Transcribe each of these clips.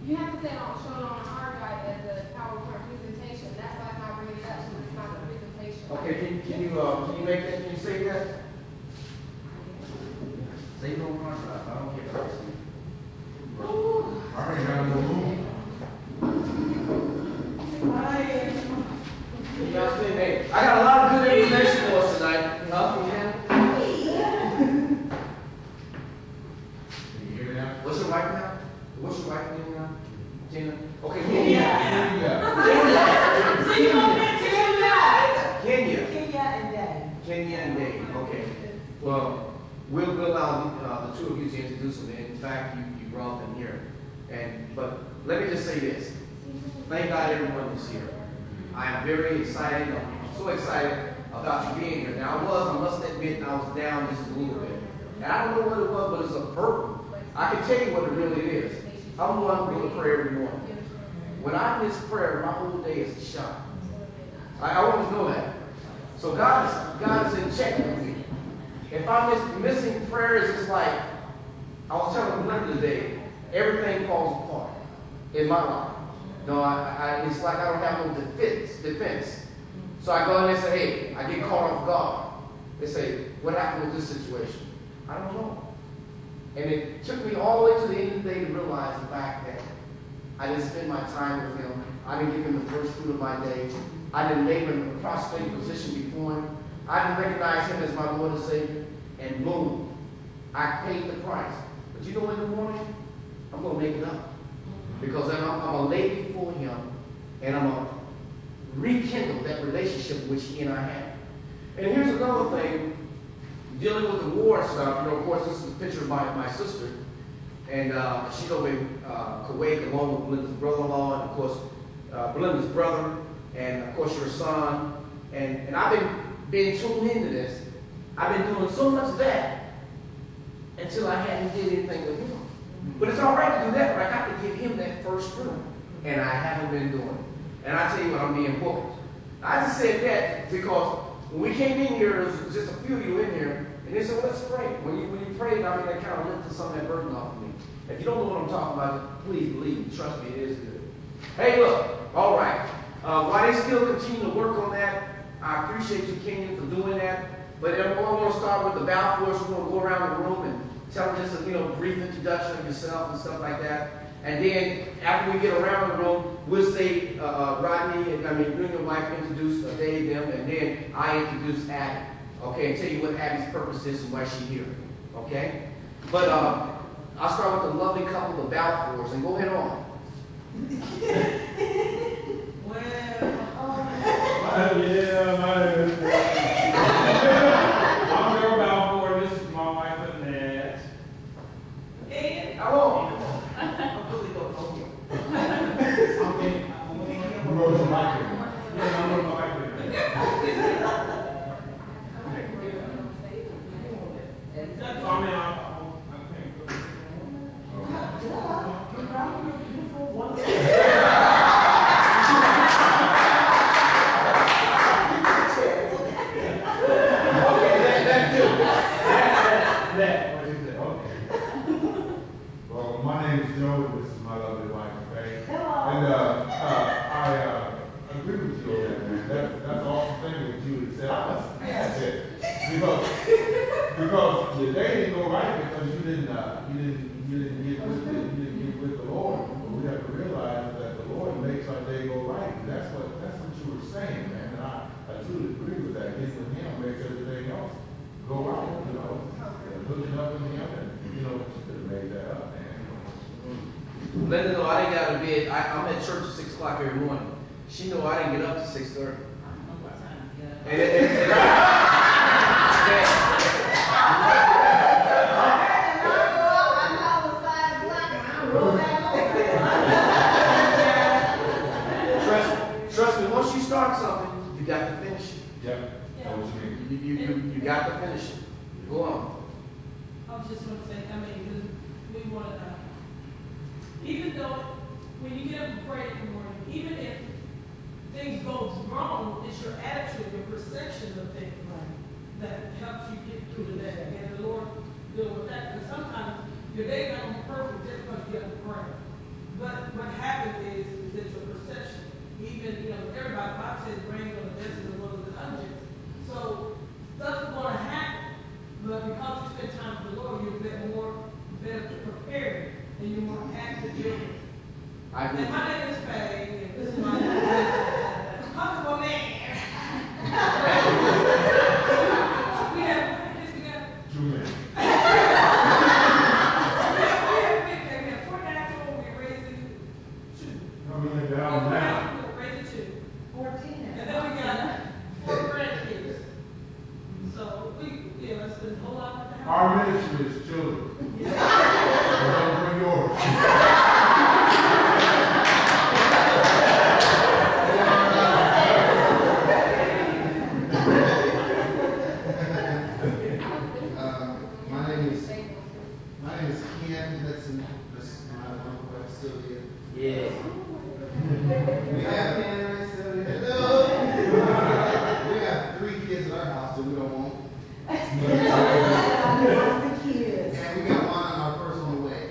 You have to say on show it on a hard drive as a PowerPoint presentation. That's why it's not bringing it up. So it's not a presentation. Okay, can you make that? Can you say that? Say no hard drive. I don't care. I already got no room. Y'all say, hey, I got a lot of good information for us tonight. Huh? What's your wife now? What's your wife name now? Gina? Okay, Kenya. Kenya and Dave. Okay. Well, we'll allow the two of you to introduce them. In fact, you brought them here. But let me just say this. Thank God everyone is here. I am very excited. I'm so excited about you being here. Now, I must admit, I was down just a little bit. And I don't know what it was, but it's a burden. I can tell you what it really is. I'm the one who goes to prayer every morning. When I miss prayer, my whole day is a shock. I want to know that. So God is in check with me. If I'm missing prayers, it's like, I was telling Linda today, everything falls apart in my life. No, it's like I don't have no defense. So I go in and say, hey, I get caught off guard. They say, what happened with this situation? I don't know. And it took me all the way to the end of the day to realize the fact that I didn't spend my time with him. I didn't give him the first fruit of my day. I didn't labor in a prostrate position before him. I didn't recognize him as my Lord and Savior. And boom, I paid the price. But you know, in the morning, I'm going to make it up. Because I'm a lay before him, and I'm going to rekindle that relationship which he and I had. And here's another thing, dealing with the war stuff. You know, of course, this is a picture of my sister. And she's over in Kuwait, along with Belinda's brother-in-law, and of course, Belinda's brother, and of course, your son. And I've been tuned into this. I've been doing so much of that until I hadn't did anything with him. But it's all right to do that, but I got to give him that first fruit. And I haven't been doing it. And I tell you what, I'm being booked. I just said that because when we came in here, there was just a few of you in here, and they said, well, let's pray. When you prayed, I mean, that kind of lifted some of that burden off of me. If you don't know what I'm talking about, please believe me. Trust me, it is good. Hey, look, all right. While they still continue to work on that, I appreciate you, Kenyon, for doing that. But I want to start with the Balfours. We're going to go around the room and tell them just a brief introduction of yourself and stuff like that. And then after we get around the room, we'll say Rodney, you and your wife introduce Dave, them, and then I introduce Abby. Okay, and tell you what Abby's purpose is and why she's here. Okay? But I'll start with the lovely couple, the Balfours, and go ahead on. I'm Joe Balfour. This is my wife Annette. Hello. Well, my name is Joe, and this is my lovely wife, Faye. Hello. And I agree with you on that, man. That's an awesome thing that you would say. That's it. Because the day didn't go right because you didn't get with the Lord. But we have to realize that the Lord makes our day go right. And that's what you were saying, man. And I truly agree with that. Getting with Him makes everything else go right. Looking up in Him, and you should have made that up, man. Linda know I didn't get out of bed. I'm at church at 6 o'clock every morning. She know I didn't get up to 6:30. Trust me, once you start something, you got to finish it. Yeah. That's what you mean. You got to finish it. Go on. I was just going to say, we want to, even though when you get up and pray in the morning, even if things go wrong, it's your attitude, your perception of things that helps you get through the day. And the Lord deal with that. Because sometimes your day not perfect just because you have to pray. But everybody. The Bible says rain on the just as well as the unjust. So stuff is going to happen, but because you spend time with the Lord, you're better prepared and you're more active to deal with it. And my name is Faye, and this is my comfortable man. We have kids together. 2 minutes. We have 4 natural, we're raising 2. Coming down now. We're raising 2. 14. And then we got 4 grandkids. So it's been a whole lot of the house. Our ministry is children. Don't bring yours. My name is Ken. That's my wife Sylvia. Yeah. We have we have 3 kids in our house that we don't want. And we got one on our first on the way.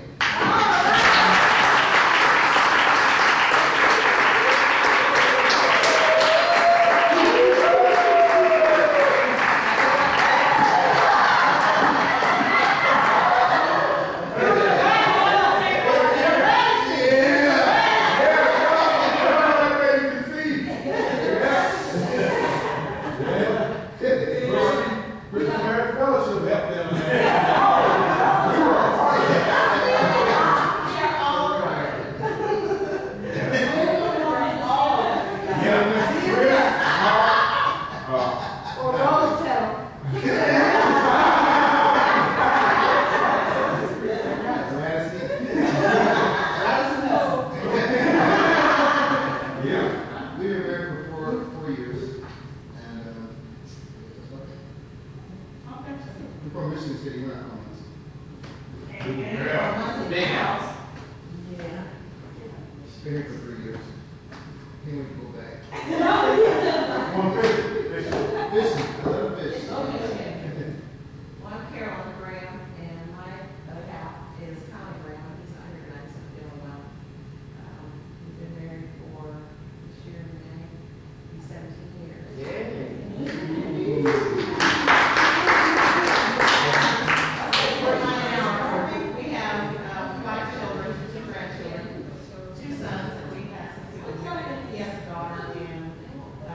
Big house. Been here for 3 years. Can't wait to go back. Come on, Fishing. I love fishing. Well, I'm Carolyn Graham, and my gal is Connie Graham. He's undergraduate, so doing well. We've been married for this year in May, 17 years. We have 5 children, 2 grandchildren, 2 sons, and we have he has a daughter, and I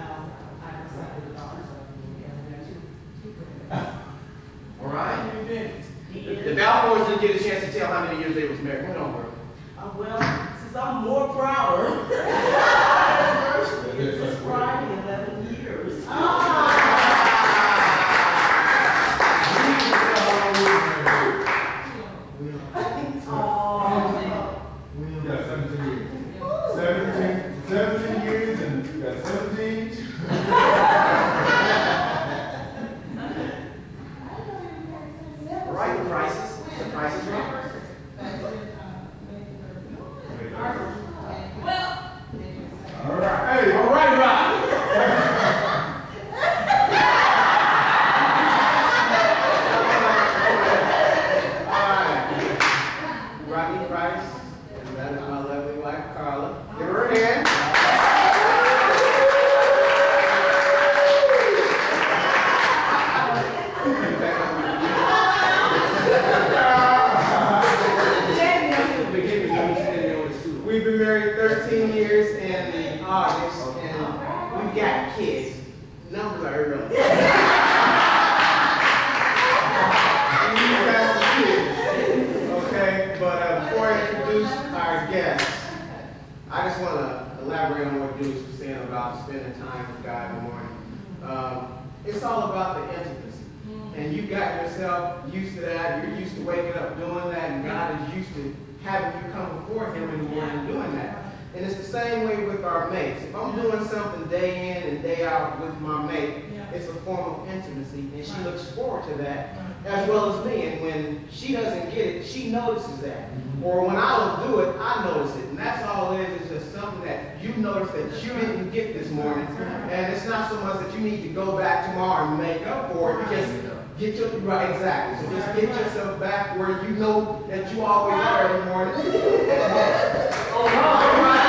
have a son and a daughter, so we have 2 grandchildren. All right. The Balfours didn't get a chance to tell how many years they was married. What on, bro? Well, since I'm more prouder, this is Friday, 11 years. We got 17 years. 17 years and we got 17. Right, the prices. The prices right. All right. Hey, all right, Rob. Rodney Price, and that is my lovely wife, Carla. Give her a hand. We've been married 13 years in August, and we've got kids. Numbers are irrelevant. We've got some kids. Okay, but before I introduce our guests, I just want to elaborate on what Jules was saying about spending time with God in the morning. It's all about the intimacy. And you got yourself used to that. You're used to waking up doing that, and God is used to having you come before Him in the morning and doing that. And it's the same way with our mates. If I'm doing something day in and day out with my mate, it's a form of intimacy, and she looks forward to that, as well as me. And when she doesn't get it, she notices that. Or when I don't do it, I notice it. And that's all it is just something that you notice that you didn't get this morning. And it's not so much that you need to go back tomorrow and make up for it. You just get your, right, exactly. So just get yourself back where you know that you always are every morning. All right.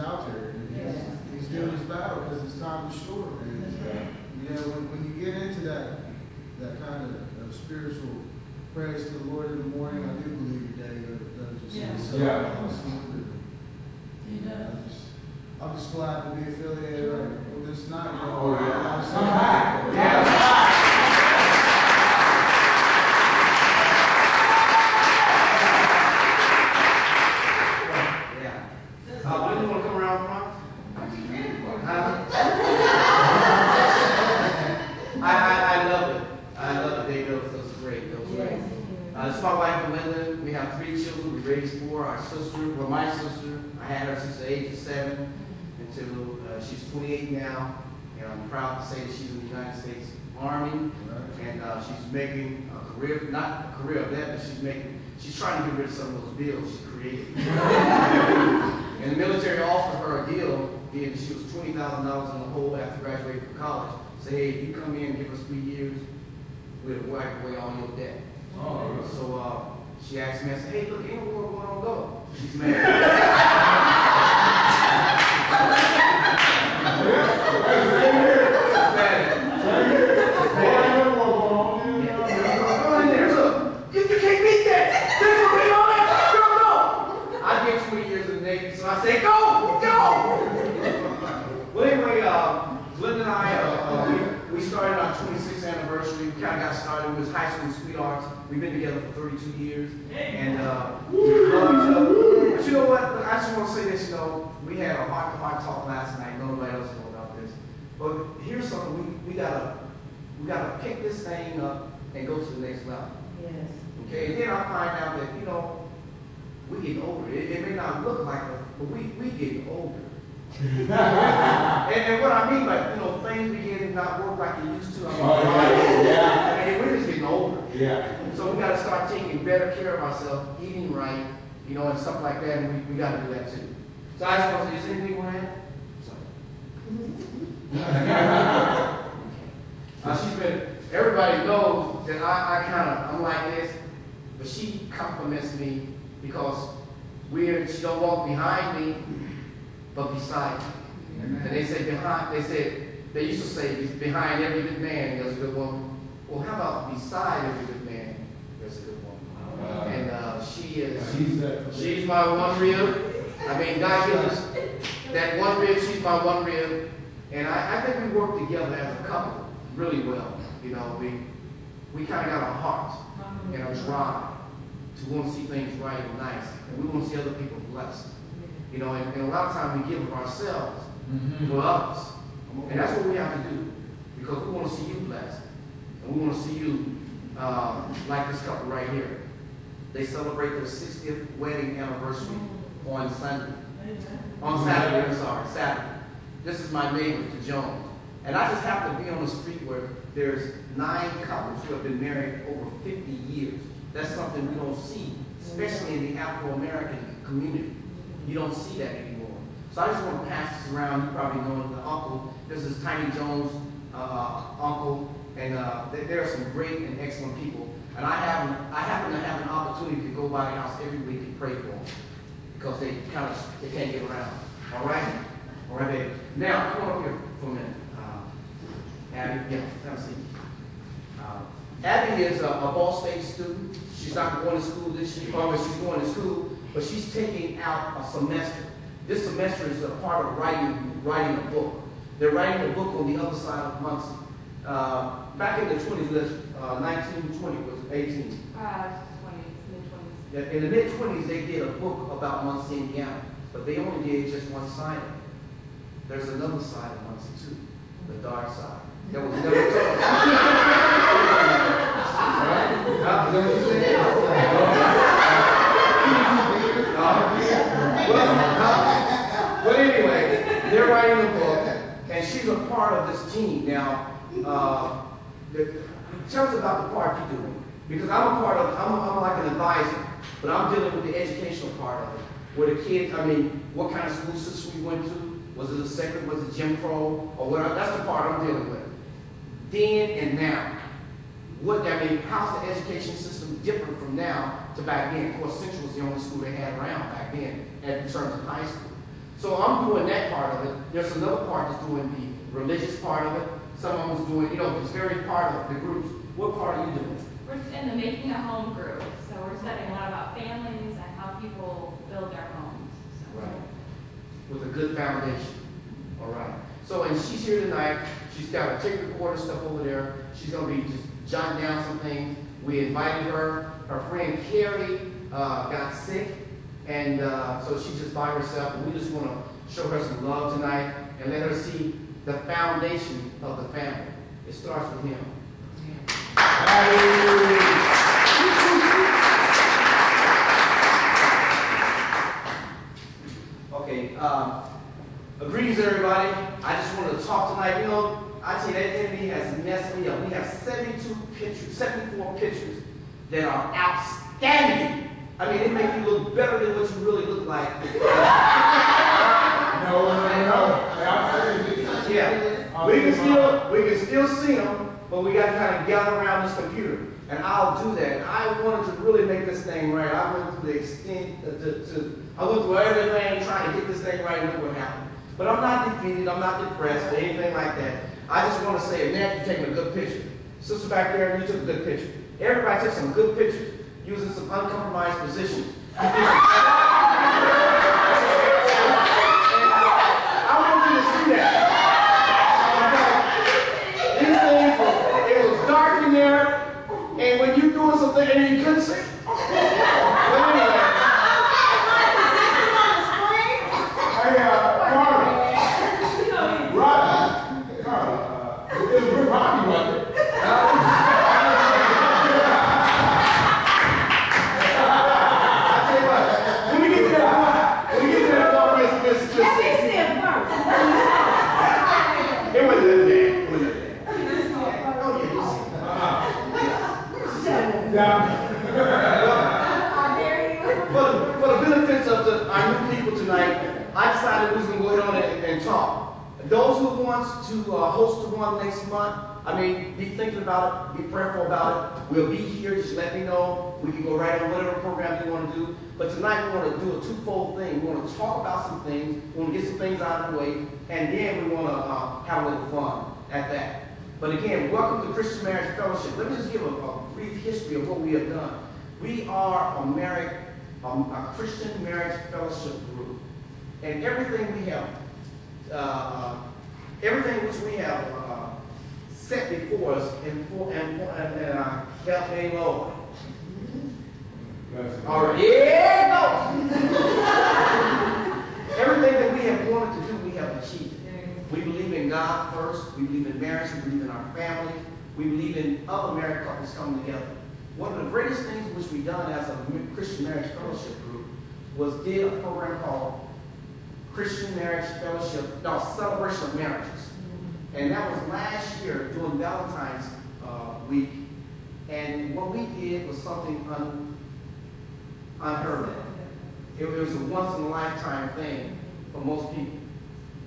out there, and he's doing his battle because his time is short. And you know, when you get into that kind of spiritual praise to the Lord in the morning, I do believe your day goes just so smooth. He does. I'm just glad to be affiliated with this night. Oh, yeah. I'm so happy. When you want to come around front? I love it. I love it. That was great. That was great. This is my wife, Melinda. We have 3 children. We raised 4. Our sister, well, my sister, I had her since the age of 7 until she's 28 now. And I'm proud to say that she's in the United States Army. And she's making a career, not a career of that, but she's trying to get rid of some of those bills she created. And the military offered her a deal, and she was $20,000 in the hole after graduating from college. Say, hey, if you come in and give us 3 years, we'll wipe away all your debt. Oh, So she asked me, I said, hey, look, ain't no war going on, go. She's mad. You can't beat that. There's no beat on that. Go. I get 20 years in the Navy, so I say, go. Well, anyway, Glenn and I, we started our 26th anniversary. We kind of got started. We was high school sweethearts. We've been together for 32 years, and we love each other. But you know what? I just want to say this. You know, we had a heart-to-heart talk last night. Nobody else knows about this. But here's something we gotta pick this thing up and go to the next level. Yes. Okay, and then I find out that, you know, we getting older. It may not look like it, but we getting older. and what I mean by, you know, things begin to not work like they used to. I mean, we're just getting older. Yeah. So we got to start taking better care of ourselves, eating right, you know, and stuff like that, and we got to do that too. So I just want to say, is anything we're at? She's been, everybody knows that I'm like this, but she compliments me because she don't walk behind me, but beside me. And they say they used to say behind every good man there's a good woman. Well, how about beside every good man there's a good woman? And she's my one rib. I mean, God gives us that one rib. She's my one rib, and I think we work together as a couple really well. You know, we kind of got a heart and a drive to want to see things right and nice, and we want to see other people blessed. You know, and a lot of times we give of ourselves for others, and that's what we have to do because we want to see you blessed, and we want to see you like this couple right here. They celebrate their 60th wedding anniversary on Sunday. Saturday. Saturday. This is my neighbor, to Jones. And I just happen to be on the street where there's 9 couples who have been married over 50 years. That's something we don't see, especially in the Afro-American community. You don't see that anymore. So I just want to pass this around. You probably know the uncle. This is Tiny Jones' uncle. And there are some great and excellent people. And I happen to have an opportunity to go by the house every week and pray for them because they can't get around. All right? All right, baby. Now, come on up here for a minute. Abby, have a seat. Abby is a Ball State student. She's not going to school this year, or she's going to school, but she's taking out a semester. This semester is a part of writing a book. They're writing a book on the other side of Muncie. Back in the 20s, 1920 was 18. Mid-20s. In the mid-20s, they did a book about Muncie, Indiana, but they only did just one side of it. There's another side of Muncie too, the dark side. That was never told. Well, anyway, they're writing a book, and she's a part of this team. Now, tell us about the part you're doing, because I'm like an advisor, but I'm dealing with the educational part of it, where the kids, what kind of school system we went to. Was it Jim Crow, or whatever? That's the part I'm dealing with. Then and now. How's the education system different from now to back then? Of course, Central was the only school they had around back then in terms of high school. So I'm doing that part of it. There's another part that's doing the religious part of it. Someone was doing, it's very part of the groups. What part are you doing? We're in the Making a Home group, so we're studying a lot about families and how people build their homes. So. Right. With a good foundation. All right. So, and she's here tonight. She's got a tape recorder stuff over there. She's going to be just jotting down some things. We invited her. Her friend Carrie got sick, and so she's just by herself. And we just want to show her some love tonight and let her see the foundation of the family. It starts with him. Okay, greetings everybody. I just wanted to talk tonight. I tell you, that enemy has messed me up. We have 74 pictures that are outstanding. I mean, they make you look better than what you really look like. No. Yeah, we can still see them, but we got to kind of gather around this computer, and I'll do that. And I wanted to really make this thing right. I went to the extent I went through everything trying to get this thing right, and look what happened. But I'm not defeated. I'm not depressed or anything like that. I just want to say, Annette, you're taking a good picture. Sister back there, you took a good picture. Everybody took some good pictures using some uncompromised positions. And when you're doing something and you couldn't see. But anyway. Carla, it was Rick Robbie, wasn't it? I tell you what, when we get to that point, it wasn't that bad. Oh, yeah, for the benefits of our new people tonight, I decided we was going to go ahead on and talk. Those who want to host the one next month, be thinking about it, be prayerful about it. We'll be here. Just let me know. We can go right on whatever program you want to do. But tonight we want to do a twofold thing. We want to talk about some things. We want to get some things out of the way. And then we want to have a little fun at that. But again, welcome to Christian Marriage Fellowship. Let me just give a brief history of what we have done. We are a Christian Marriage Fellowship group. And everything we have, everything which we have set before us and help me, Lord. All right, yeah, no. Everything that we have wanted to do, we have achieved. We believe in God first. We believe in marriage. We believe in our family. We believe in other married couples coming together. One of the greatest things which we've done as a Christian Marriage Fellowship group was did a program called Christian Marriage Fellowship, Celebration of Marriages. And that was last year during Valentine's week. And what we did was something unheard of. It was a once-in-a-lifetime thing for most people.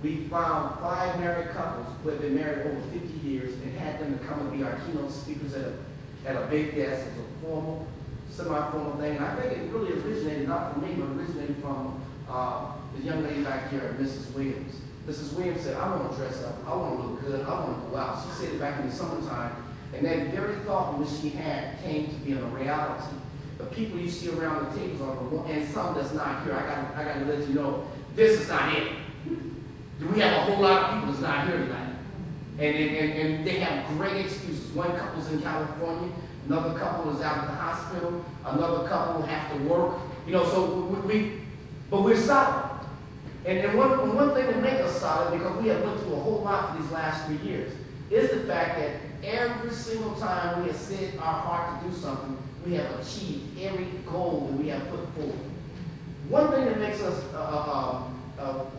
We found 5 married couples who had been married over 50 years and had them to come and be our keynote speakers at a big desk. It was a formal, semi-formal thing. And I think it really originated, not from me, but originated from the young lady back here, Mrs. Williams. Mrs. Williams said, I want to dress up. I want to look good. I want to go out. She said it back in the summertime. And that very thought which she had came to be a reality. The people you see around the tables are the one, and some that's not here. I got to let you know, this is not it. We have a whole lot of people that's not here tonight. And they have great excuses. One couple's in California. Another couple is out at the hospital. Another couple have to work. But we're solid. And one thing that makes us solid, because we have went through a whole lot for these last 3 years, is the fact that every single time we have set our heart to do something, we have achieved every goal that we have put forward. One thing that makes us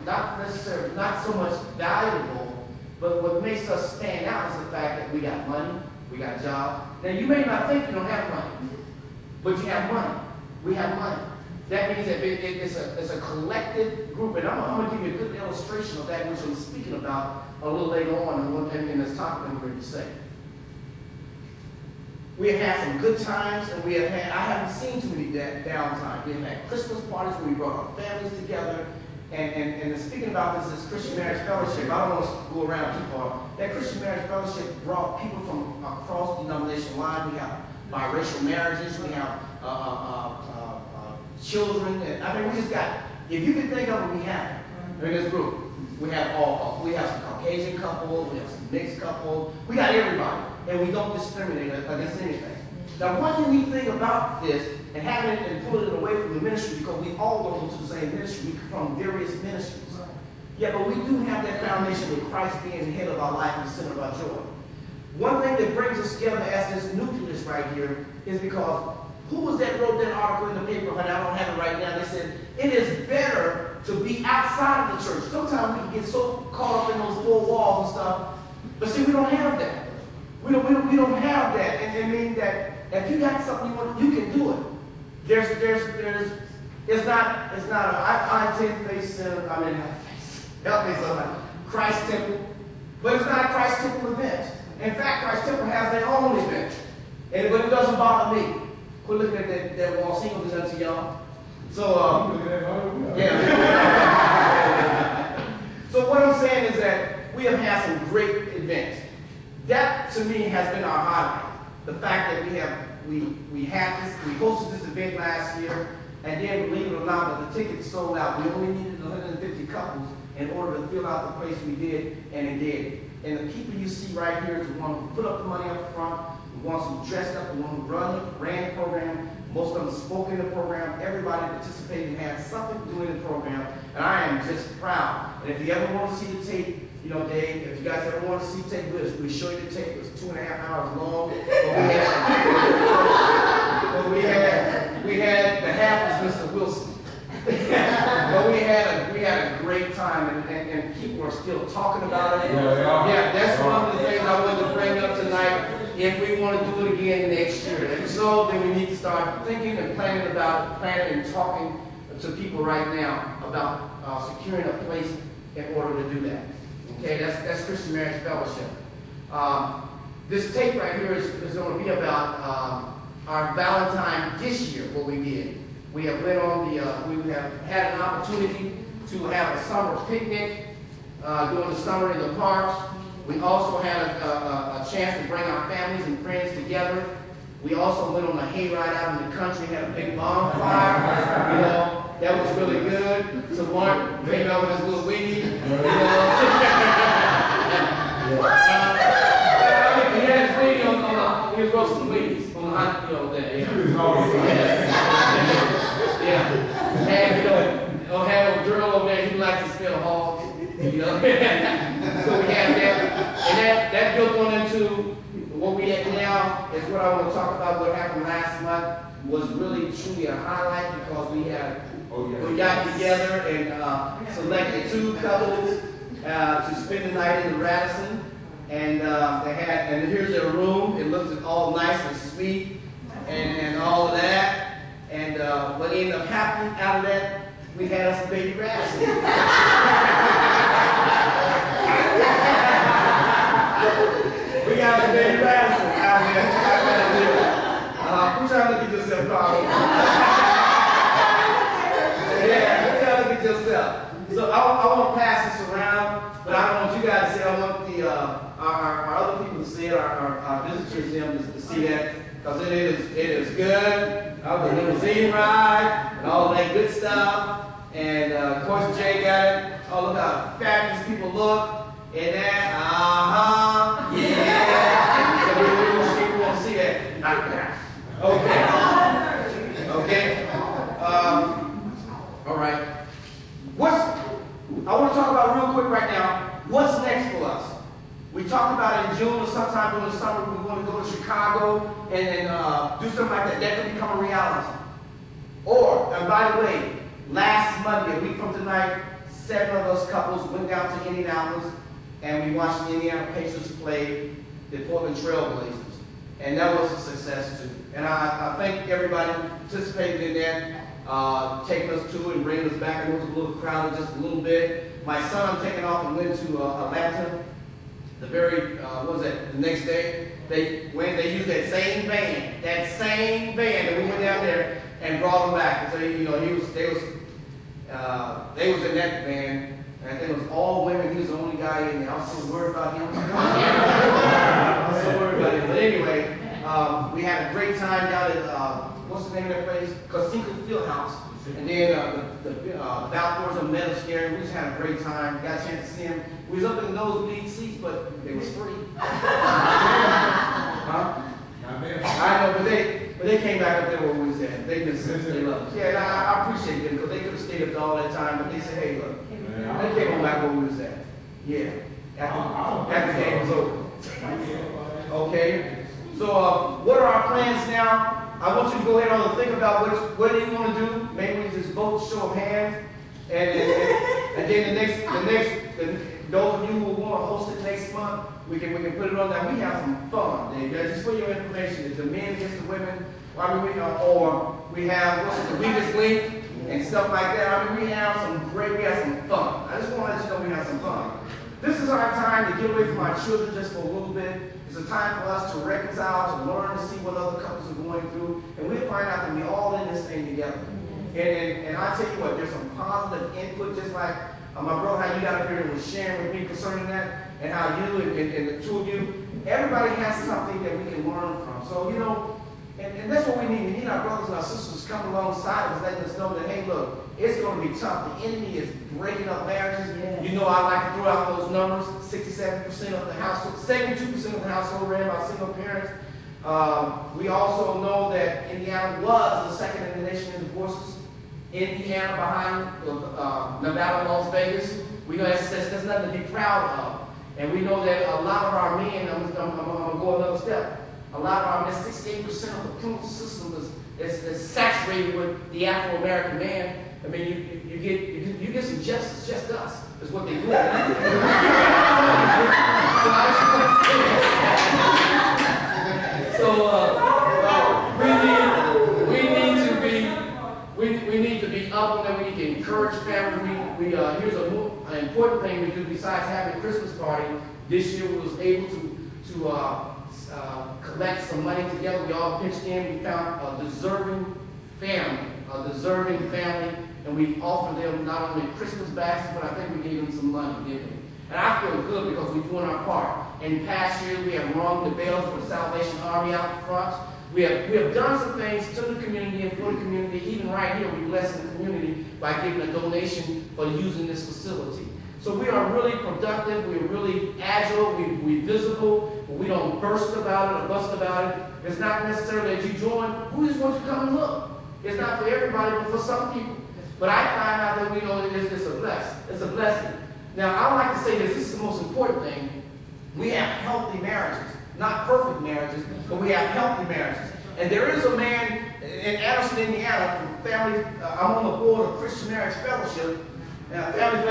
not so much valuable, but what makes us stand out is the fact that we got money, we got a job. Now you may not think you don't have money, but you have money. We have money. That means that it's a collective group, and I'm going to give you a good illustration of that, which I'm speaking about a little later on in this topic I'm going to say. We have had some good times, and I haven't seen too many downtime. We have had Christmas parties where we brought our families together, And speaking about this Christian Marriage Fellowship, I don't want to go around too far. That Christian Marriage Fellowship brought people from across denomination lines. We have biracial marriages. We have children. And, I mean, we just got, if you can think of it, we have it in this group. We have some Caucasian couples, we have some mixed couples. We got everybody, and we don't discriminate against anything. Now, one unique thing about this, and having it and pulling it away from the ministry, because we all don't go to the same ministry, we come from various ministries. Yeah, but we do have that foundation with Christ being the head of our life and the center of our joy. One thing that brings us together as this nucleus right here is because who was that wrote that article in the paper? And I don't have it right now. They said it is better to be outside of the church. Sometimes we can get so caught up in those four walls and stuff, but see, we don't have that. We don't have that, and it means that if you got something you want, you can do it. It's not I intend face center. I mean, help me somebody. Christ Temple, but it's not a Christ Temple event. In fact, Christ Temple has their own event, but it doesn't bother me. Quit looking at that wall. See what it's done to y'all. So yeah. So what I'm saying is that we have had some great events. That to me has been our highlight. The fact that we hosted this event last year, and then believe it or not, the tickets sold out. We only needed 150 couples in order to fill out the place we did, and it did. And the people you see right here is the one who put up the money up front, the ones who dressed up, the one who ran the program. Most of them spoke in the program. Everybody participated and had something to do in the program. And I am just proud. And if you ever want to see the tape, you know, Dave, if you guys ever want to see the tape, we'll show you the tape. It was 2.5 hours long. But we had the half was Mr. Wilson. But we had a great time, and people are still talking about it. Yeah, that's one of the things I wanted to bring up tonight. If we want to do it again next year, and so then we need to start thinking and planning and talking to people right now about securing a place in order to do that. Okay, that's Christian Marriage Fellowship. This tape right here is going to be about our Valentine this year. What we did, we have went on we have had an opportunity to have a summer picnic during the summer in the parks. We also had a chance to bring our families and friends together. We also went on a hayride out in the country, had a big bonfire. You know, that was really good. So Mark came out with his little weenie. You know. He had his weenie he was roasting weenies on the hot, you know, that. Yeah. And had a girl over there, he likes to smell hogs. You know. So we had that. And that built on into what we have now is what I want to talk about. What happened last month was really truly a highlight because we got together and selected 2 couples to spend the night in the Radisson, and and here's their room. It looks all nice and sweet and all of that. And what ended up happening out of that, we had us a baby Radisson. We got a baby Radisson out there. Who's trying to look at yourself, Carl? Yeah, you gotta look at yourself. So I want to pass this around, but I don't want you guys to see it. I want our other people to see it, our visitors to see that, because it is good. I was a limousine ride and all that good stuff. And of course Jay got it. Oh, look how fabulous people look. And that, yeah. So we want to see that. Okay. All right. I want to talk about real quick right now, what's next for us? We talked about it in June or sometime during the summer. We want to go to Chicago and do something like that. That could become a reality. And by the way, last Monday, a week from tonight, 7 of us couples went down to Indianapolis and we watched the Indiana Pacers play the Portland Trail Blazers. And that was a success too. And I thank everybody who participated in that, taking us to and bringing us back. It was a little crowded, just a little bit. My son taking off and went to Atlanta. The next day, they used that same van, and we went down there and brought him back. So, you know, They was in that van, and I think it was all women. He was the only guy in there. I was so worried about him. I was so worried about him. But anyway, we had a great time down at, what's the name of that place? Casino Fieldhouse. And then the Valcours and Meadow Scary. We just had a great time. Got a chance to see him. We was up in the nosebleed seats, but it was free. Huh? I know, but they came back up there where we was at. They missed us. They loved us. Yeah, and I appreciate them because they could have stayed up all that time, but they said, hey, look, they came on back where we was at. Yeah, after the game was over. Okay, so what are our plans now? I want you to go ahead and think about what do you want to do. Maybe we just vote, show of hands, and then those of you who want to host it next month, we can put it on there. We have some fun. Just for your information, the men against the women. I mean, or we have the weakest link and stuff like that. I mean, we have some fun. I just want to let you know we have some fun. This is our time to get away from our children just for a little bit. It's a time for us to reconcile, to learn, to see what other couples are going through, and we'll find out that we're all in this thing together. And I tell you what, there's some positive input, just like my brother, how you got up here and was sharing with me concerning that, and how you and the two of you, everybody has something that we can learn from. So, you know, and that's what we need. We need our brothers and our sisters to come alongside us, letting us know that, hey, look, it's going to be tough. The enemy is breaking up marriages. Yeah. You know, I like to throw out those numbers. 67% of the household, 72% of the household ran by single parents. We also know that Indiana was the second in the nation in divorces. Indiana behind Nevada and Las Vegas. We know that's nothing to be proud of. And we know that a lot of our men, I'm going to go another step, a lot of our men, 68% of the criminal system is saturated with the Afro-American man. I mean, you get some justice, just us, is what they do. We need to be up on that. We need to encourage family. Here's an important thing we do besides having a Christmas party. This year we was able to collect some money together. We all pitched in. We found a deserving family, and we offered them not only Christmas baskets, but I think we gave them some money, didn't we? And I feel good because we're doing our part. In past years, we have rung the bells for the Salvation Army out front. We have done some things to the community and for the community. Even right here, we bless the community by giving a donation for using this facility. So we are really productive. We're really agile. We're visible. But we don't burst about it or bust about it. It's not necessarily that you join. We just want you to come and look. It's not for everybody, but for some people. But I find out that we know that it's a blessing. It's a blessing. Now, I like to say this. This is the most important thing. We have healthy marriages. Not perfect marriages, but we have healthy marriages. And there is a man in Anderson, Indiana, from family. I'm on the board of Christian Marriage Fellowship, Family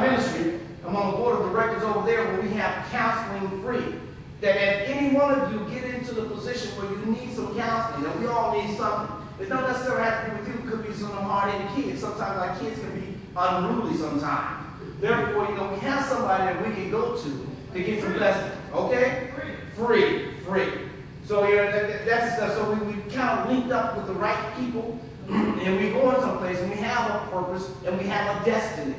Ministry. I'm on the board of directors over there where we have counseling free. That if any one of you get into the position where you need some counseling, and we all need something, it doesn't necessarily have to be with you. It could be some hard-headed kids. Sometimes our kids can be unruly sometimes. Therefore, we have somebody that we can go to get some blessing. Okay? Free. So that's stuff. So we kind of linked up with the right people, and we go in someplace, and we have a purpose, and we have a destiny.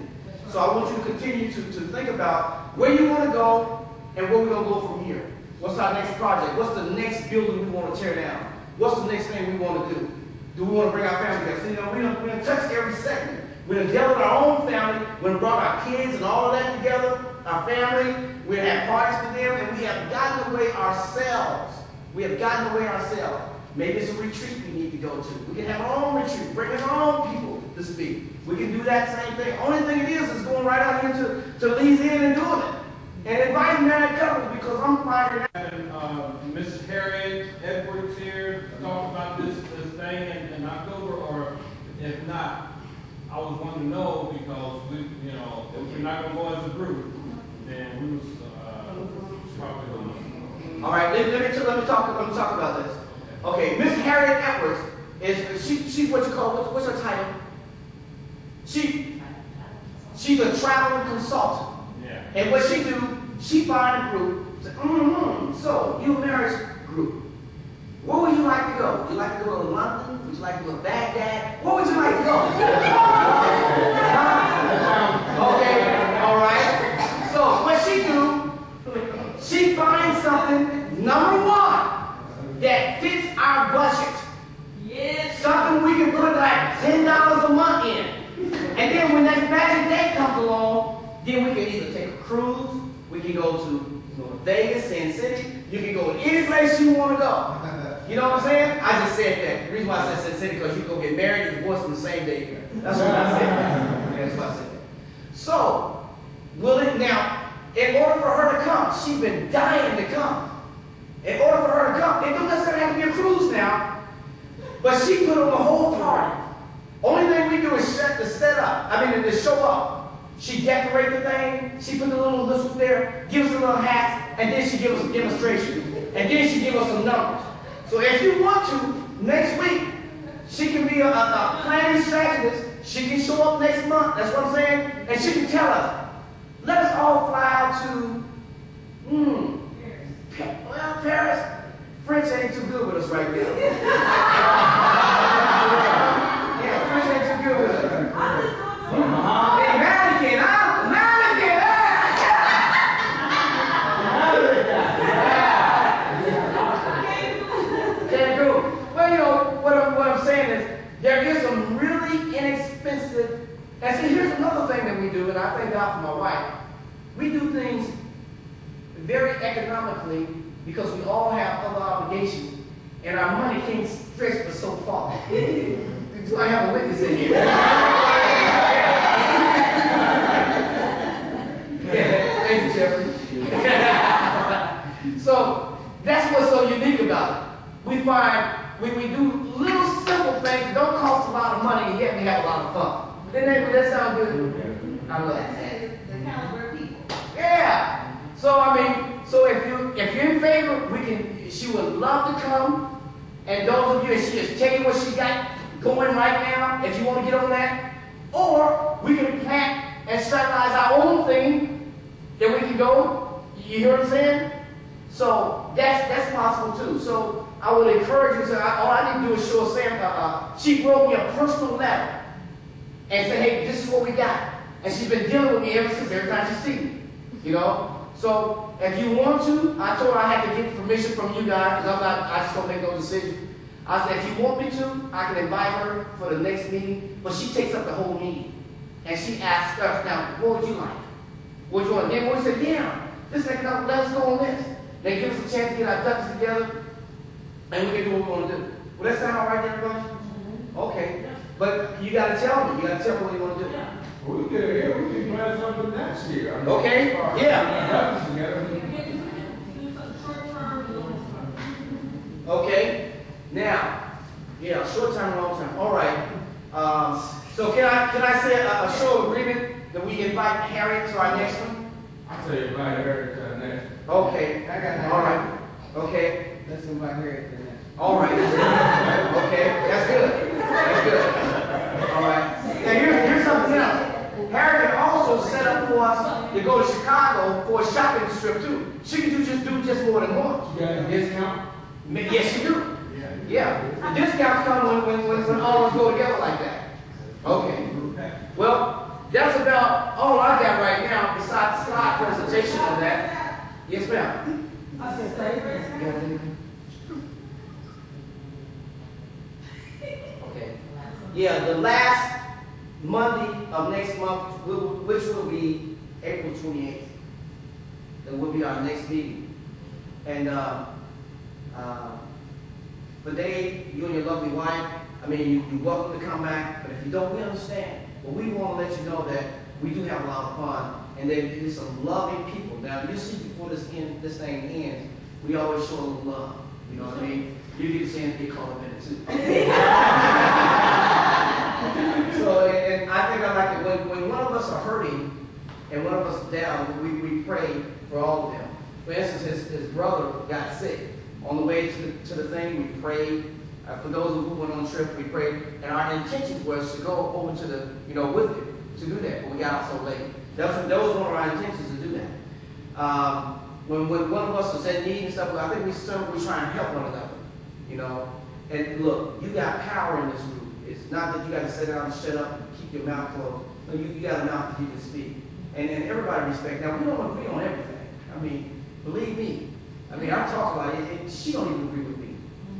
So I want you to continue to think about where you want to go and where we're going to go from here. What's our next project? What's the next building we want to tear down? What's the next thing we want to do? Do we want to bring our family together? So, we don't touch every segment. We done dealt with our own family. We done brought our kids and all of that together, our family. We have parties for them, and we have gotten away ourselves. Maybe it's a retreat we need to go to. We can have our own retreat, bring in our own people to speak. We can do that same thing. Only thing it is going right out here to Lee's Inn and doing it. And inviting married couples, because I'm finding out. Mrs. Harriet Edwards here talked about this thing in October, or if not, I was wanting to know because if we're not going to go as a group, then we was probably going to. All right, let me talk about this. Okay, Miss Harriet Edwards she's what you call, what's her title? She's a traveling consultant. Yeah. And what she do, she find a group, say, so you a marriage group. Where would you like to go? You like to go to London? Would you like to go to Baghdad? Where would you like to go? Okay, all right. So what she do, she finds something, number one, that fits our budget. Yes. Something we can put like $10 a month in. And then when that magic day comes along, then we can either take a cruise, we can go to Vegas, Sin City, you can go any place you want to go. You know what I'm saying? I just said that. The reason why I said Sin City because you go get married and divorced on the same day. That's what I said. That's why I said that. So, will it now, in order for her to come, she's been dying to come. In order for her to come, it don't necessarily have to be a cruise now, but she put on the whole party. Only thing we do is to show up. She decorate the thing, she put the little whistles there, gives us a little hats, and then she gives us a demonstration. And then she gives us some numbers. So if you want to, next week, she can be a planning strategist. She can show up next month, that's what I'm saying, and she can tell us, let us all fly to, Paris. French ain't too good with us right now. Yeah, French ain't too good with us. There is some really inexpensive, and see, here's another thing that we do, and I thank God for my wife. We do things very economically because we all have other obligations, and our money can't stretch for so far. Do I have a witness in here? Yeah, thank you, Jeffrey. So that's what's so unique about it. We find we do little simple things that don't cost a lot of money, and yet we have a lot of fun. Didn't that sound good? I love it. The caliber of people. Yeah. So if you're in favor, she would love to come. And those of you, and she is taking what she got going right now, if you want to get on that, or we can plant and strategize our own thing that we can go. You hear what I'm saying? So that's possible too. So I would encourage you to, all I need to do is show Sam, she wrote me a personal letter and said, hey, this is what we got. And she's been dealing with me ever since, every time she sees me, you know? So if you want to, I told her I had to get permission from you guys, because I just don't make no decision. I said, if you want me to, I can invite her for the next meeting, but she takes up the whole meeting. And she asks us, now, what would you like? What would you want? Then we said, yeah, this thing, let us go on this. They give us a chance to get our ducks together, and we can do what we want to do. Will that sound all right to everybody? Mm-hmm. Okay. Yeah. But you got to tell me. You got to tell me what you want to do. Yeah. Well, we can plan something next year. Okay. Yeah. Okay. Now, yeah, short term, long term. All right. So can I say a show of agreement that we invite Harriet to our next one? I say invite Harriet to our next. Okay. I got that. All right. Okay. Let's invite Harriet to the next. All right. Okay. That's good. That's good. All right. Now here's something else. Harriet also set up for us to go to Chicago for a shopping trip too. She can do just more than one. You got a discount? Yes, you do. Yeah. The discounts come when all of us go together like that. Okay. Well, that's about all I got right now besides the slide presentation of that. Yes, ma'am. I said, say Okay. Yeah, the last Monday of next month, which will be April 28th, that will be our next meeting. And for Dave, you and your lovely wife, I mean, you're welcome to come back, but if you don't, we understand. But we want to let you know that we do have a lot of fun, and there's some loving people. Now, you see before this thing ends, we always show a little love. You know what I mean? You get a chance to get caught up in it, too. So, and I think I like it. When one of us are hurting, and one of us is down, we pray for all of them. For instance, his brother got sick. On the way to the thing, we prayed. For those who went on the trip, we prayed. And our intention was to go over to the, with him to do that. But we got out so late. That was one of our intentions to do that. When one of us was in need and stuff, I think we try and help one another, And look, you got power in this group. It's not that you got to sit down and shut up and keep your mouth closed. No, you got a mouth that you can speak. And everybody respect. Now, we don't agree on everything. I mean, believe me. I mean, I talk about it, and she don't even agree with me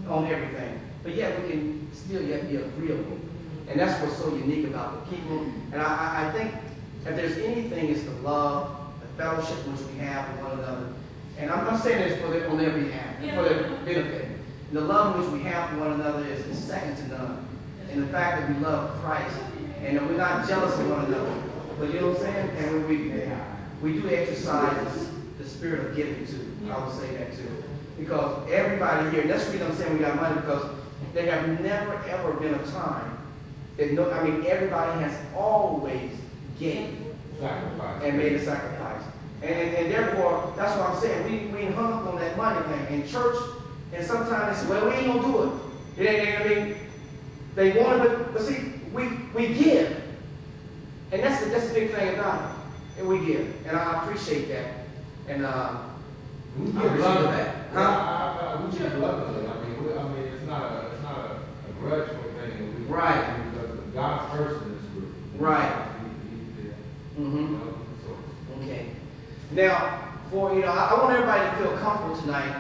on everything. But yet we can still yet be agreeable. And that's what's so unique about the people. And I think if there's anything, it's the love, the fellowship which we have with one another. And I'm not saying this on their behalf, for their benefit. And the love which we have for one another is second to none. And the fact that we love Christ and that we're not jealous of one another. But you know what I'm saying? And we do exercise the spirit of giving too. I would say that too. Because everybody here, that's the reason I'm saying we got money, because there have never ever been a time that everybody has always gave and made a sacrifice. And therefore, that's what I'm saying. We ain't hung up on that money thing. In church, and sometimes they say, well, we ain't gonna do it. It ain't, they want it, but see, we give. And that's the big thing about it. And we give. And I appreciate that. And we I appreciate that. Huh? We just love it. I mean, it's not a grudgeful thing. Right. Because God's person in this group. Right. Okay. Now, I want everybody to feel comfortable tonight.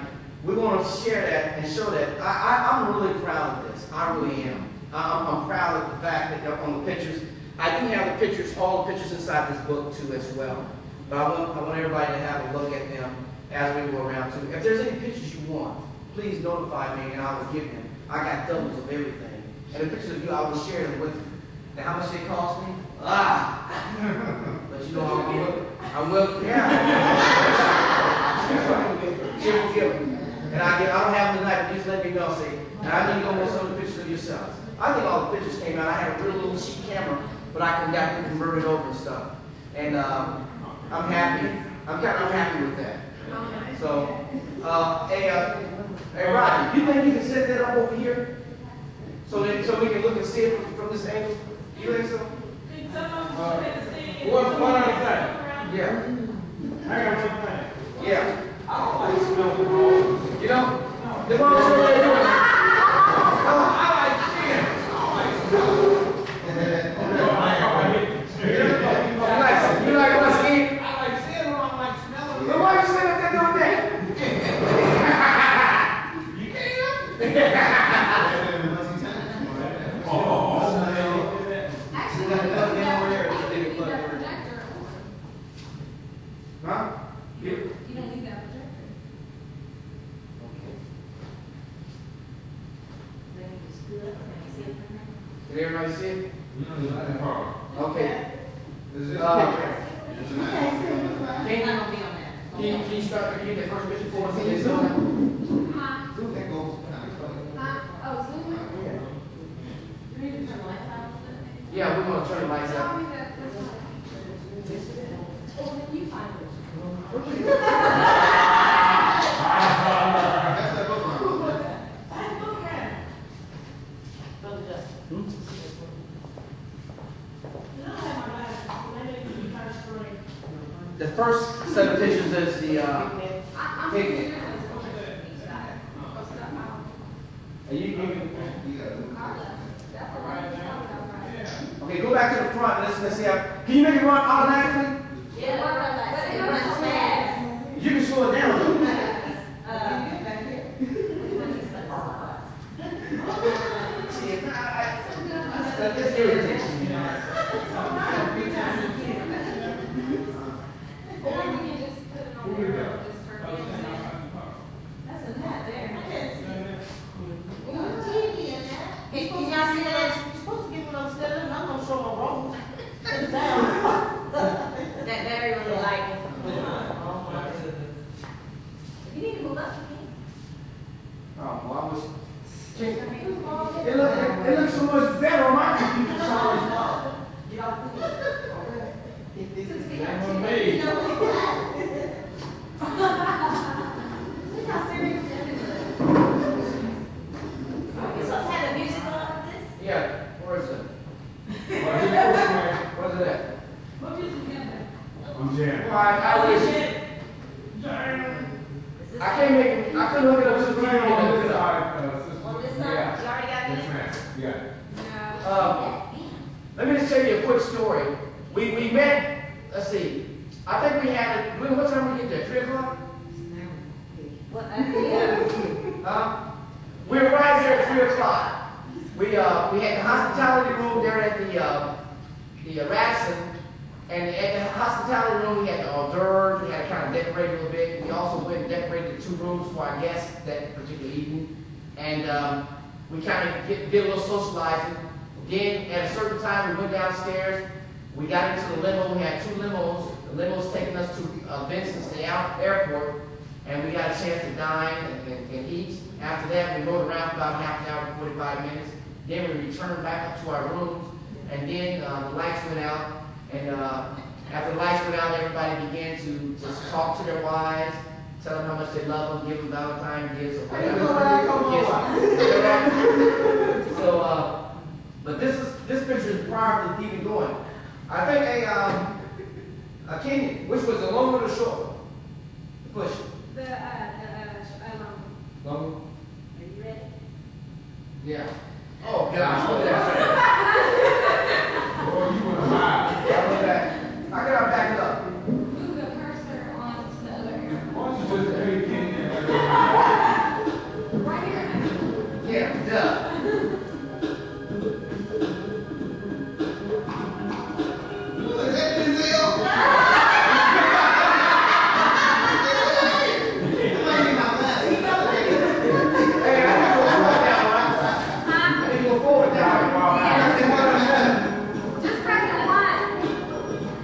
We want to share that and show that. I'm really proud of this. I really am. I'm proud of the fact that on the pictures, I do have the pictures, all the pictures inside this book too as well. But I want everybody to have a look at them as we go around too. If there's any pictures you want, please notify me and I will give them. I got doubles of everything. And the pictures of you, I will share them with you. And how much they cost me? But you know I'm willing. Yeah. Cheerful giving. And I don't have them tonight, but just let me know. See, and I need to go with some of the pictures of yourselves. I think all the pictures came out. I had a real little cheap camera, but I got them converted over and stuff. And I'm happy. I'm happy with that. So, hey, Rodney, you think you can set that up over here? So we can look and see it from this angle? You think so? One other thing. Yeah. I got one thing. Yeah. I don't like smell the roses. You know? The one that's over there doing it. I like seeing it. You like what I see? I like seeing them. I like smelling them. Well, why you sitting up there doing that? You can't Actually, you need that projector. Huh? You don't need that projector. Did everybody see it? Okay. Is this Can you start to get the first picture for us in this zone? that goes kind of funny. Oh, Zoom? You need to turn the lights out. Yeah, we're gonna turn the lights Tell out. me that this one. Well, then you find it. That's that book line. The first set of pictures is the I'm picnic. That's the one you're talking about, right? Okay, go back to the front. Let's see how. Can you make it run automatically? You can slow it down. Though. That's irritating. Or we can just put it on there and just turn it on. That's a net there. Can y'all see that? You're supposed to get one upstairs, and I'm gonna show my roll. That Barry really like it. Oh my goodness. If you need to move up, you can. Oh, well, I was. It looks so much better on my computer. Get off the That's what made. You know what Look how serious it is. You supposed to have the music on this? Yeah, where is it? Where's it at? What music is that? I'm jamming. Well, I wish. I can't make it. I couldn't hook it up to the TV and look it up. On this side? Yeah. Let me just tell you a quick story. We met, let's see, I think we had, what time did we get there, 3 o'clock? We were right here at 3 o'clock. We had the hospitality room there at the Radisson, and at the hospitality room we had the hors d'oeuvres. We had to kind of decorate a little bit. We also went and decorated 2 rooms for our guests that particular evening, and we kind of did a little socializing. Then at a certain time we went downstairs. We got into the limo. We had 2 limos. The limo's taking us to Vincent's, the airport, and we got a chance to dine and eat. After that, we rode around for about half an hour, 45 minutes. Then we returned back up to our rooms, and then the lights went out. And after the lights went out, everybody began to just talk to their wives, tell them how much they love them, give them Valentine's gifts or whatever. So, but this picture is prior to even going. I think a Kenyan, which was the long or the short? The push. Long. Are you ready? Yeah. Oh gosh, what did I say? Boy, you went high. I gotta back it up. Move the cursor onto the other area. Why don't you just pay Kenny and Right here. Yeah, duh. Is that Denzel? Hey, I didn't go forward that one. I didn't go forward that one. Just press the one.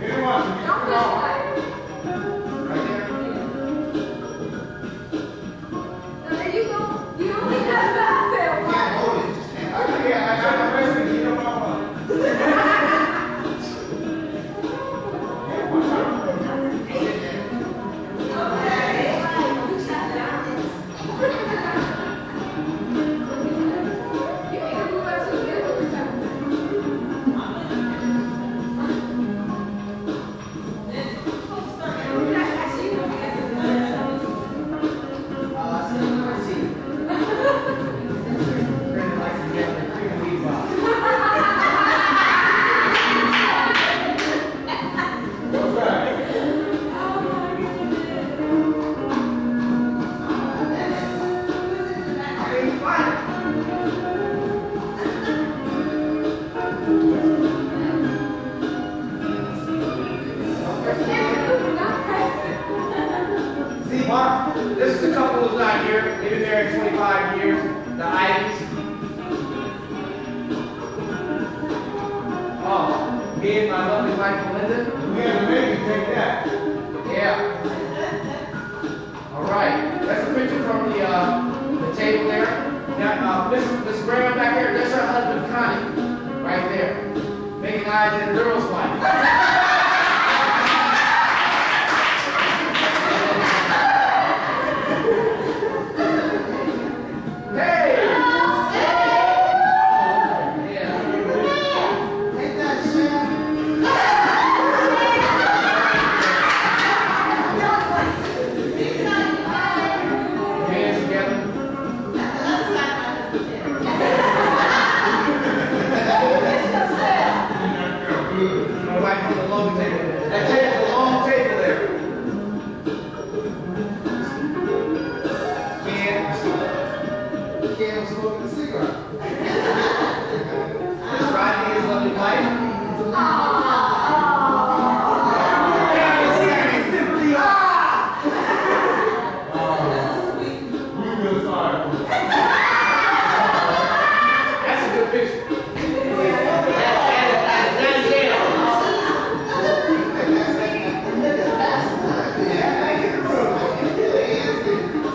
Hey, watch it. Don't push one. Right there. So there you go. You only have to say one. I got the rest of it. You know what I want. You need to move up to the middle or something. That's What's that? See, Mark, this is a couple who's not here. They've been married 25 years. The Ivies. Oh, me and my lovely wife, Melinda. We had to make you take that. Yeah. All right. That's a picture from the table there. Now, Miss Graham back there, that's her husband, Connie, right there. Making eyes at the girl's wife. Hey! Yeah. Take that, Chef. Hands together. My wife on the long table. That table's a long table there. Cam smoking a cigarette. Miss Rodney, his lovely wife. We feel sorry for you. That's a good picture.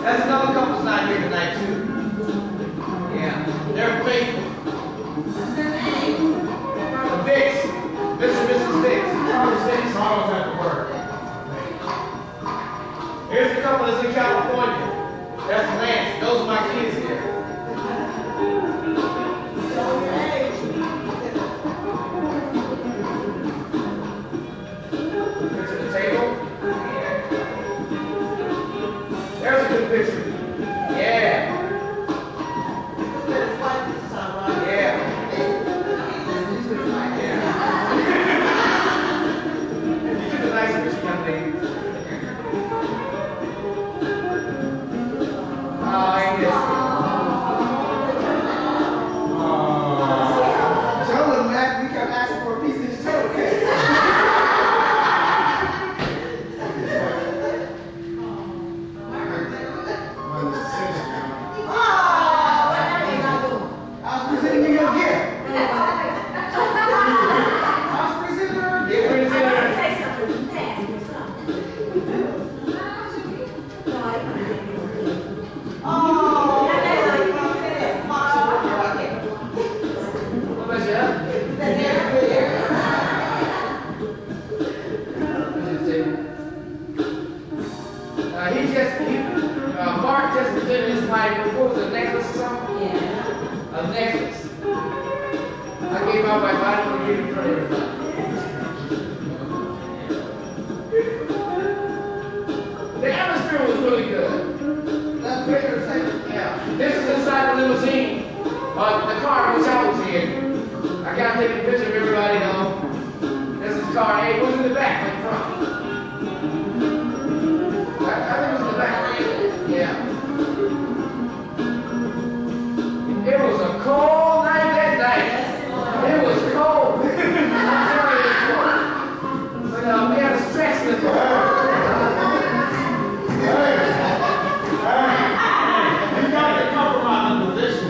That's another couple's not here tonight too. Yeah, they're faithful. The Vicks, Mr. and Mrs. Vicks, Charles Vicks. Charles had to work. Here's the couple that's in California. That's Lance. Those are my kids here. Picture the table. There's a good picture. Yeah. Yeah. Sorry, hey, who's in the back? In front. I think it was in the back. Yeah. It was a cold night that night. It was cold. But we had a stretch in the door. You got to compromise the position.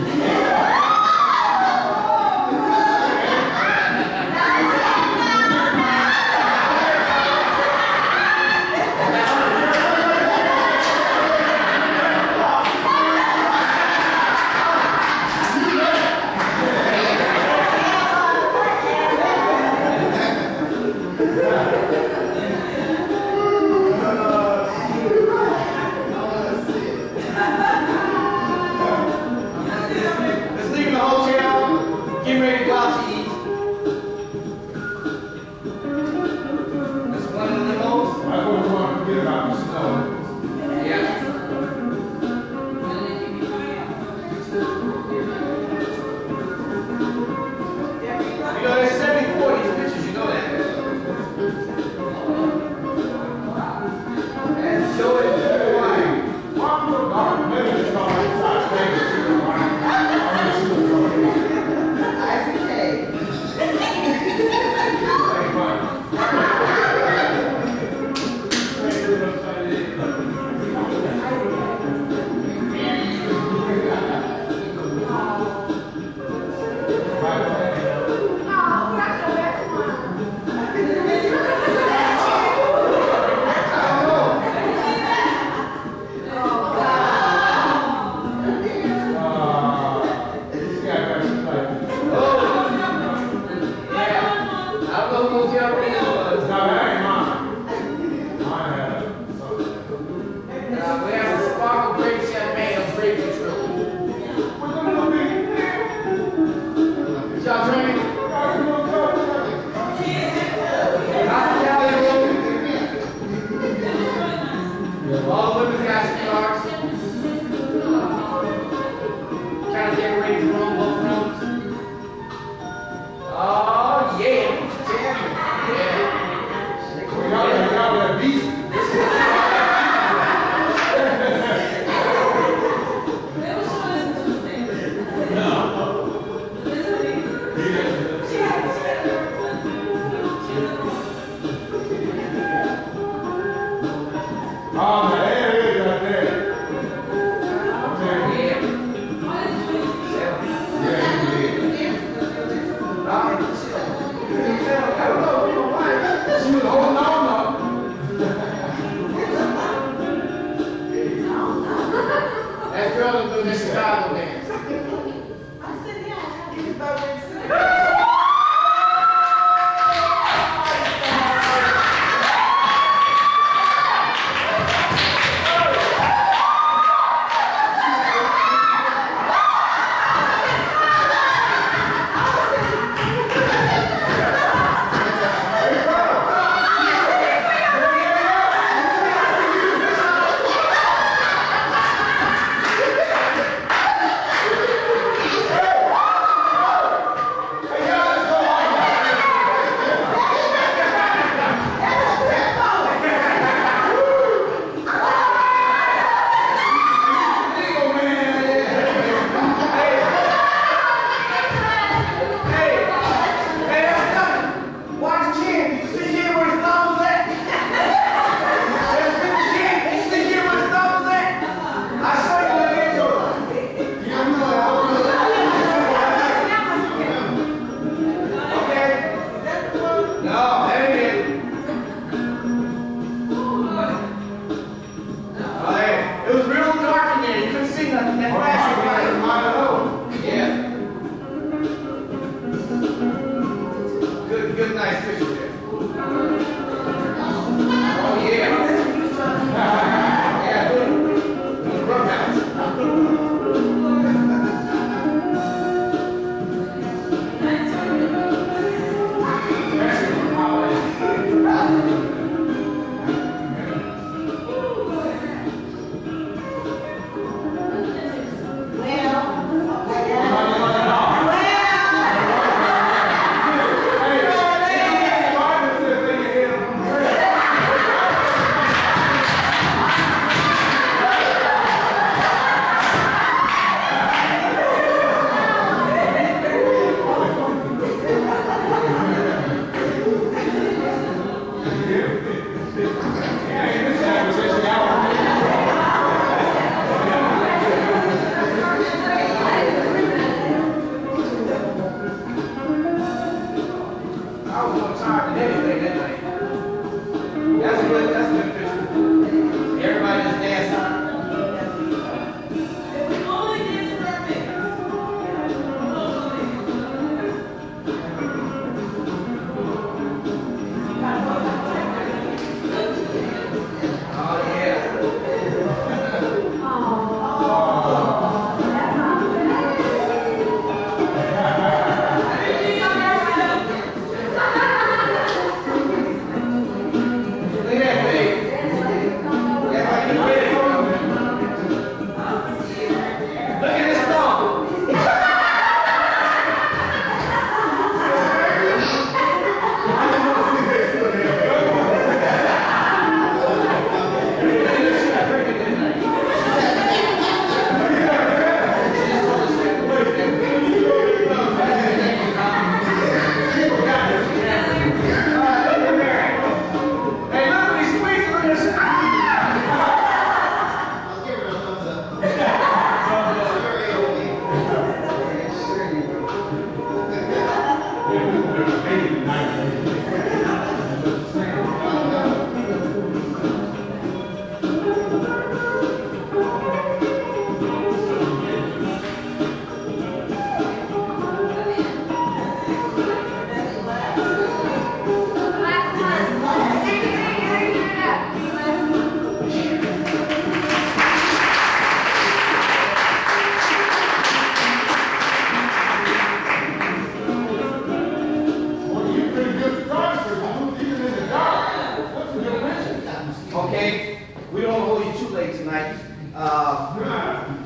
we don't hold you too late tonight.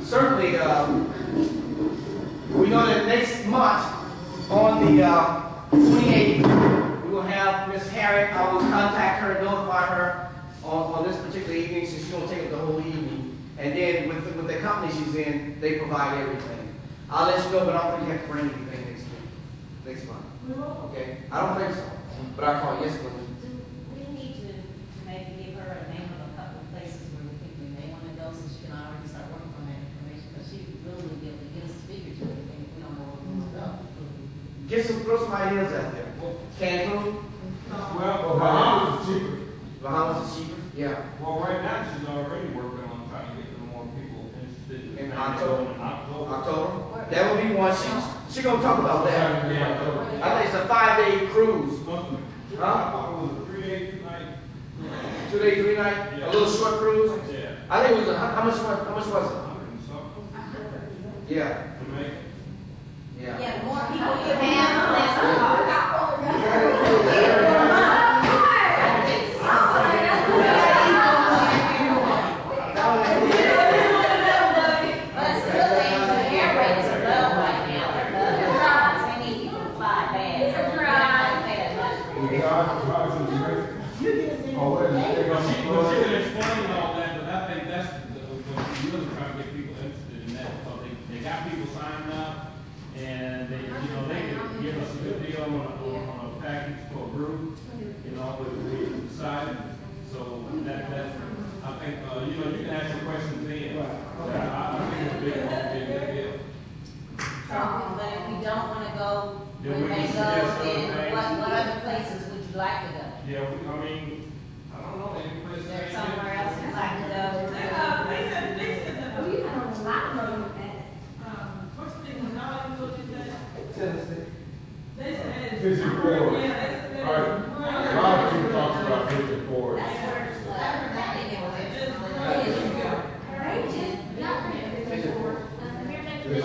Certainly, we know that next month on the 28th, we will have Miss Harriet. I will contact her and notify her on this particular evening, since she won't take up the whole evening. And then with the company she's in, they provide everything. I'll let you know, but I don't think you have to bring anything next month. Okay? I don't think so. But I call yes, please. We need to maybe give her a name of a couple of places where we think we may want to go, so she can already start working on that information, because she really would be able to get us figures and everything if we don't know where we want to go. Throw some ideas out there. Cancun? Well, Bahamas is cheaper. Bahamas is cheaper? Yeah. well, right now, she's already working on trying to get more people interested In in October. October. October? That will be one. She gonna talk about that. I think it's a 5-day cruise. I Huh? thought it was a 3-day, 2-night. 2 day, 3 night? Yeah. A little short cruise? Yeah. I think it was how much was it? 100 and something. Yeah. Jamaica. Yeah. Yeah, the more people you have, the less it costs. But still, the air rates are low right now. They need people to fly bad, so we're not gonna pay that much for it. Well, she can explain all that, but I think that's what we really trying to get people interested in that. So they got people signing up, and they can give us a good deal on a package for a group, but we decided. So that's, I think, you can ask your questions then. I think it's a big deal. But if we don't wanna go, Then we we may can go, suggest other then things. what other places would you like to go? Yeah, I don't know, any place. Is there somewhere else you'd like to go? First thing was not even what you said. Tennessee. They said. Vision board. Yeah, they said. All right. A lot of people talk about vision boards. That's where it's like, I think it was Vision board. Didn't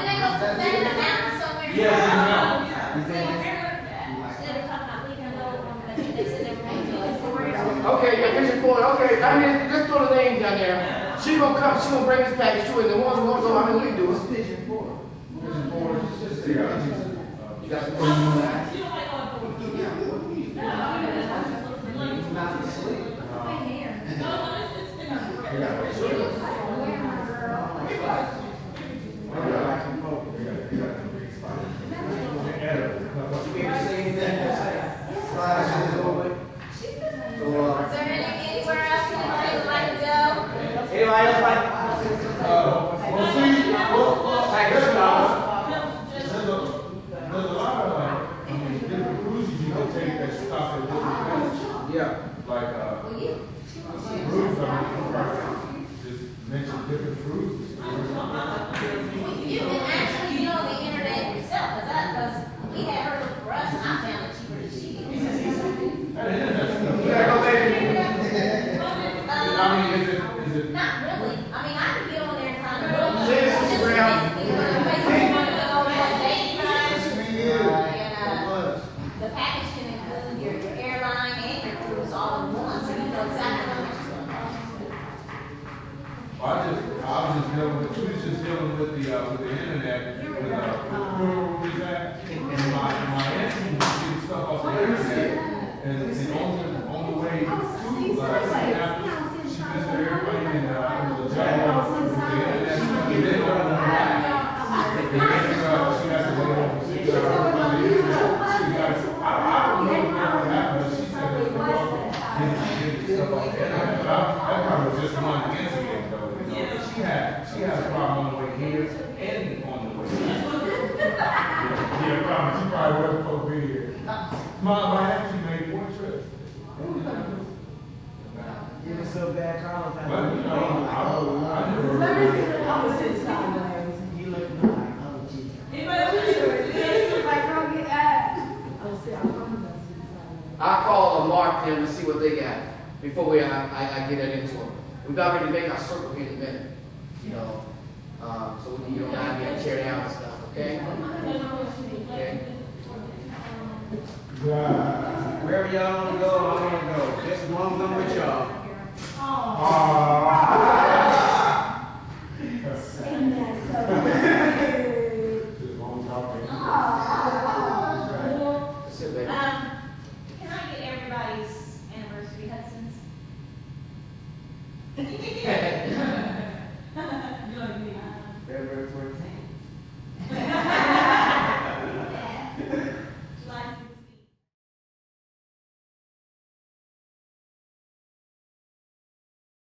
they go to that in the mountains somewhere? Yeah, Instead of talking about leaving it alone, but they said they were going to like 4 years. Okay, yeah, vision board. Okay, I mean, let's throw the names down there. She gonna bring this package to it, and the ones who want to go, I mean, we can do it. Vision board is just You got to put it on that. You don't like all the. Not to sleep. No, it's Is there anywhere else anybody would like to go? Anybody else like? Package $2. There's a lot of, different cruises you can take that stop at different places. Yeah. Like, cruise, just mention different cruises. You can actually get on the internet yourself, because we had her look for us, and I found it cheaper than she did. You gotta go, baby. I mean, is it? Not really. I mean, I can get on there and kind of look. Say this, Mr. Brown. The package can include your airline and your cruise all in one, so you know exactly how much it's going to cost. I was just dealing with, we was just dealing with the internet, with that. And my auntie was getting stuff off the internet. And on the way to, she visited everybody and, it was a job with the internet. And then on the back, she has to wait on for 6 hours on the internet. I don't know what happened, but she said that the problem getting stuff off the internet. But that probably was just one incident though. She had a problem on the way here and on the way here. Yeah, probably. She probably wasn't supposed to be here. My auntie made 4 trips. Give us so bad, Carlos. But, you know, I never was his son. You look like, oh, Jesus. I'll call Mark them to see what they got before I get that into them. We've already made our circle here in a minute, so we can, not be able to tear down and stuff. Okay? Okay. Yeah. Wherever y'all want to go, I want to go. Just as long as I'm with y'all.